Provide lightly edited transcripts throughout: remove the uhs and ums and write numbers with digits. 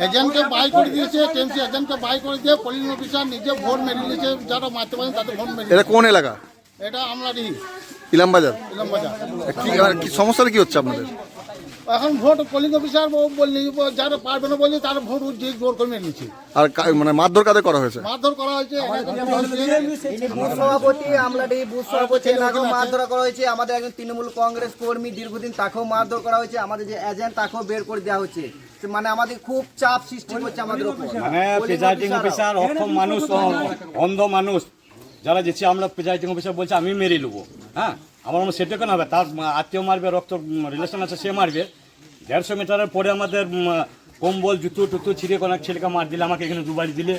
এজেন্টকে by করে দিয়েছে, TMC এজেন্টকে by করে দিয়ে পোলিং অফিসার নিজে ভোট মেরে নিয়েছে, যারা মারতে পারেন তাদের ভোট মেরে এটা কোন এলাকা? এটা আমলাডি ইলামবাজার। ইলামবাজার। কি সমস্যাটা কি হচ্ছে আপনাদের? এখন ভোট পোলিং অফিসার বললি যারা পারবে না বলছে তারা ভোট যে জোর করে মেরে নিচ্ছে। আর মানে মারধর কাদের করা হয়েছে? মারধর করা হয়েছে, সভাপতি আমলাডি বুথ সভাপতি তাকেও মারধর করা হয়েছে। আমাদের একজন তৃণমূল কংগ্রেস কর্মী দীর্ঘদিন তাকেও মারধর করা হয়েছে। আমাদের যে এজেন্ট তাকেও বের করে দেওয়া হচ্ছে। মানে আমাদের খুব চাপ সৃষ্টি করছে আমাদের উপর। মানে প্রেজাইডিং অফিসার অক্ষম মানুষ, অন্ধ মানুষ যারা যেছে, আমরা প্রেজাইডিং অফিসার বলছে আমি মেরে নেবো। হ্যাঁ, আমার সেটা কেন হবে? তার আত্মীয় মারবে, রক্ত রিলেশন আছে, সে মারবে। 150 মিটারের পরে আমাদের কম্বল জুতো টুতো ছিঁড়ে কোনো ছেলেকে মার দিলে, আমাকে এখানে দুবারি দিলে।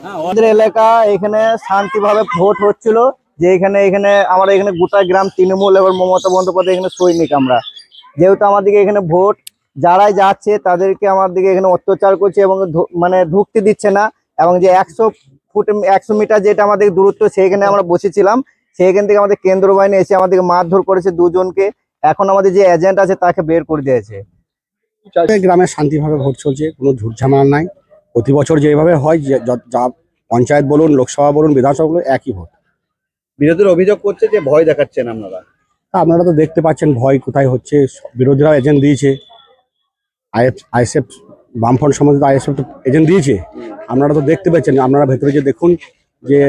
হ্যাঁ, আমাদের এলাকা এখানে শান্তিভাবে ভোট হচ্ছিল, যে এখানে আমরা এখানে গোটা গ্রাম তৃণমূল এবং মমতা বন্দ্যোপাধ্যায় এখানে সৈনিক আমরা। যেহেতু আমাদেরকে এখানে ভোট যারাই যাচ্ছে তাদেরকে আমাদেরকে এখানে অত্যাচার করছে এবং মানে ঢুকতে দিচ্ছে না। এবং যে 100 মিটার যেটা আমাদের দূরত্ব, সেইখানে আমরা বসেছিলাম, সেইখান থেকে আমাদের কেন্দ্র বাহিনী এসে আমাদেরকে মারধর করেছে দুজনকে। এখন আমাদের যে এজেন্ট আছে তাকে বের করে দিয়েছে। গ্রামে শান্তিভাবে ভোট চলছে, কোনো ঝুটঝামেলা নাই। প্রতি বছর যেভাবে হয়, যা পঞ্চায়েত বলুন, লোকসভা বলুন, বিধানসভা বলুন, একই ভোট। বিরোধীরা অভিযোগ করছে যে ভয় দেখাচ্ছেন আপনারা। আপনারা তো দেখতে পাচ্ছেন ভয় কোথায় হচ্ছে। বিরোধীরা এজেন্ট দিয়েছে, আইএসএফ বামফ্রন্ট সম্বন্ধিত আইএসএফ তো এজেন্ট দিয়েছে। আপনারা তো দেখতে পাচ্ছেন, আপনারা ভেতরে যে দেখুন যে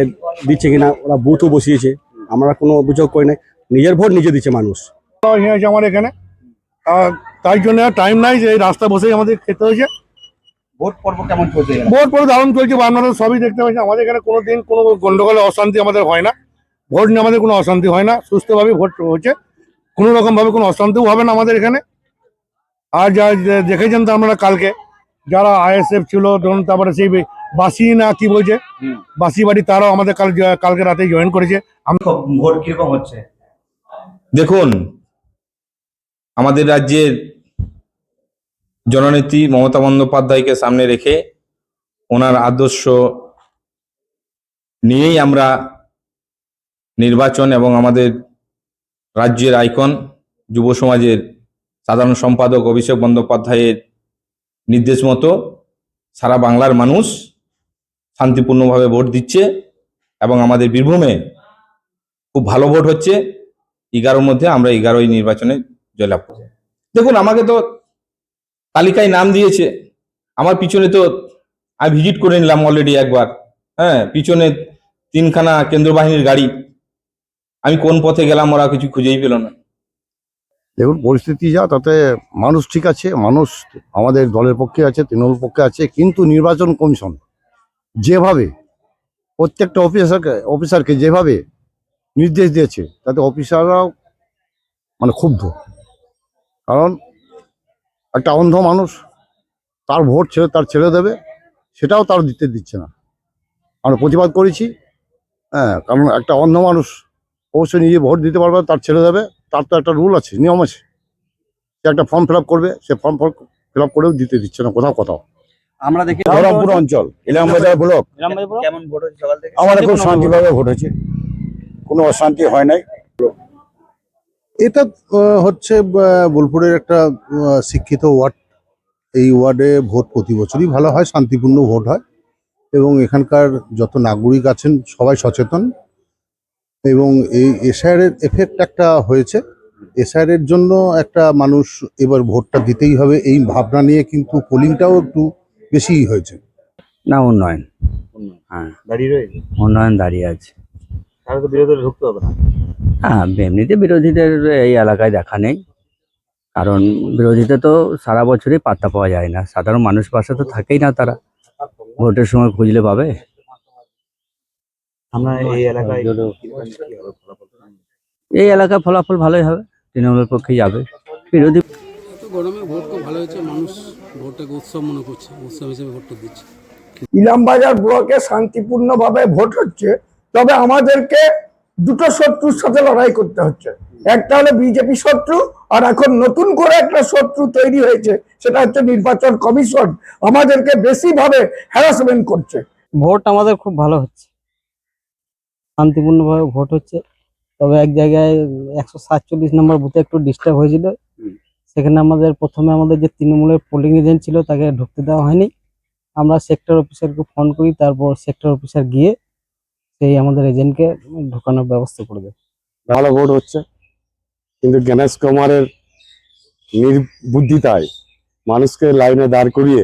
দিচ্ছে কিনা। ওরা বুথও বসিয়েছে, আমরা কোনো অভিযোগ করি নাই। নিজের ভোট নিজে দিচ্ছে মানুষ। আমার এখানে তাই জন্য টাইম নাই যে এই রাস্তা বসেই আমাদের খেতে হয়েছে। ভোট পর্ব কেমন চলছে? ভোট পরে দারুণ চলছে, আপনারা সবই দেখতে পাচ্ছেন। আমাদের এখানে কোনো দিন কোনো গন্ডগোলে অশান্তি আমাদের হয় না। ভোট নিয়ে আমাদের কোনো অশান্তি হয় না, সুস্থভাবে ভোট হচ্ছে, কোনো রকমভাবে কোনো অশান্তিও হবে না আমাদের এখানে। আর যা দেখেছেন তো আপনারা কালকে যারা আইএসএফ ছিল, ধরুন তারপরে সেই বাসি না কি বলছে বাসি বাড়ি, তারাও আমাদের কালকে রাতে জয়েন করেছে। ভোট কিরকম হচ্ছে? দেখুন, আমাদের রাজ্যের জননেত্রী মমতা বন্দ্যোপাধ্যায়কে সামনে রেখে ওনার আদর্শ নিয়েই আমরা নির্বাচন এবং আমাদের রাজ্যের আইকন যুব সমাজের সাধারণ সম্পাদক অভিষেক বন্দ্যোপাধ্যায়ের নির্দেশ মতো সারা বাংলার মানুষ শান্তিপূর্ণভাবে ভোট দিচ্ছে এবং আমাদের বীরভূমে খুব ভালো ভোট হচ্ছে। 11-র মধ্যে আমরা 11ই নির্বাচনে জয়লাভ করছি। দেখুন, আমাকে তো তালিকায় নাম দিয়েছে, আমার পিছনে তো আমি ভিজিট করে নিলাম অলরেডি একবার। হ্যাঁ, পিছনে 3খানা কেন্দ্র বাহিনীর গাড়ি। আমি কোন পথে গেলাম ওরা কিছু খুঁজেই পেল না। দেখুন, পরিস্থিতি যা তাতে মানুষ ঠিক আছে, মানুষ আমাদের দলের পক্ষে আছে, তৃণমূল পক্ষে আছে। কিন্তু নির্বাচন কমিশন যেভাবে প্রত্যেকটা অফিসারকে যেভাবে নির্দেশ দিয়েছে, তাতে অফিসাররাও মানে ক্ষুব্ধ। কারণ একটা অন্ধ মানুষ তার ভোট তার ছেড়ে দেবে, সেটাও তার দিতে দিচ্ছে না। আমরা প্রতিবাদ করেছি। হ্যাঁ, কারণ একটা অন্ধ মানুষ অবশ্যই নিজে ভোট দিতে পারবে, তার ছেড়ে দেবে। তার তো একটা রুল আছে, নিয়ম আছে। সে একটা ফর্ম ফিল আপ করবে, সে ফর্ম ফিল আপ করেও দিতে দিচ্ছে না কোথাও কোথাও। আমরা দেখি বহরমপুর অঞ্চল, ইলামবাজার ব্লক, কেমন ভোট হচ্ছে সকাল থেকে? আমাদের খুব শান্তিভাবে ভোট হয়েছে, কোনো অশান্তি হয় নাই। এটা হচ্ছে বোলপুরের একটা শিক্ষিত ওয়ার্ড। এই ওয়ার্ডে ভোট প্রতি বছরই ভালো হয়, শান্তিপূর্ণ ভোট হয় এবং এখানকার যত নাগরিক আছেন সবাই সচেতন। এবং এই এসআইআরের এফেক্ট একটা হয়েছে। এসআইআরের জন্য একটা মানুষ এবার ভোটটা দিতেই হবে, এই ভাবনা নিয়ে কিন্তু পোলিংটাও একটু বেশি হয়েছে। না, উন্নয়ন, হ্যাঁ দাঁড়িয়ে রয়েছে, উন্নয়ন দাঁড়িয়ে আছে। তাহলে তো বিরোধীরা ঢুকতে হবে না। হ্যাঁ, এমনিতে বিরোধীদের এই এলাকায় দেখা নেই, কারণ বিরোধীতে তো সারা বছরই পাত্তা পাওয়া যায় না। সাধারণ মানুষ পাশে তো থাকেই না, তারা ভোটের সময় খুঁজলে পাবে। আমরা এই এলাকায় এই এলাকায় ফলাফল ভালোই হবে, তৃণমূলের পক্ষে যাবে। বিরোধী গরমে ভোট খুব ভালো হয়েছে, মানুষ ভোটটাকে উৎসব মনে করছে, উৎসব হিসেবে ভোটটা দিচ্ছে। ইলামবাজার ব্লকে শান্তিপূর্ণভাবে ভোট হচ্ছে, তবে আমাদেরকে দুটো শত্রুর সাথে লড়াই করতে হচ্ছে। একটা হলো বিজেপি শত্রু, আর এখন নতুন করে একটা শত্রু তৈরি হয়েছে, সেটা হচ্ছে নির্বাচন কমিশন। আমাদেরকে বেশিভাবে হ্যারাসমেন্ট করছে। ভোট আমাদের খুব ভালো হচ্ছে, শান্তিপূর্ণভাবে ভোট হচ্ছে। তবে এক জায়গায় 147 নম্বর বুথে একটু ডিস্টার্ব হয়েছিল, সেখানে প্রথমে আমাদের যে তৃণমূলের পোলিং এজেন্ট ছিল তাকে ঢুকতে দেওয়া হয়নি। আমরা সেক্টর অফিসারকে ফোন করি, তারপর সেক্টর অফিসার গিয়ে সেই আমাদের এজেন্টকে ঢোকানোর ব্যবস্থা করে দেয়। ভালো ভোট হচ্ছে, কিন্তু গণেশ কুমারের নির্বুদ্ধিতায় মানুষকে লাইনে দাঁড় করিয়ে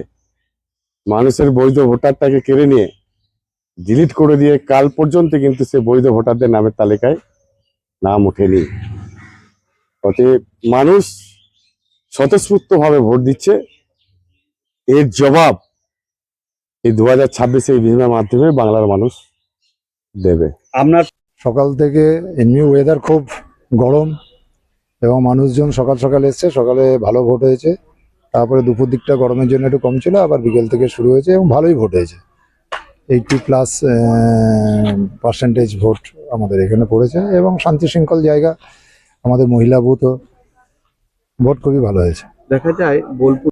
মানুষের বৈধ ভোটারটাকে কেড়ে নিয়ে ডিলিট করে দিয়ে কাল পর্যন্ত কিন্তু সে বৈধ ভোটারদের নামের তালিকায় নাম ওঠেনি। অতএব মানুষ স্বতঃস্ফূর্তভাবে ভোট দিচ্ছে, এর জবাব এই 2026 ইভিএমের মাধ্যমে বাংলার মানুষ দেবে। আপনার সকাল থেকে এমনি ওয়েদার খুব গরম এবং মানুষজন সকাল সকাল এসছে, সকালে ভালো ভোট হয়েছে। তারপরে দুপুর দিকটা গরমের জন্য একটু কম ছিল, আবার বিকেল থেকে শুরু হয়েছে এবং ভালোই ভোট হয়েছে। 80+ ভোট আমাদের এখানে পড়েছে এবং শান্তি শৃঙ্খল জায়গা, আমাদের মহিলা বুথও ভোট খুবই ভালো হয়েছে। দেখা যায় বোলপুর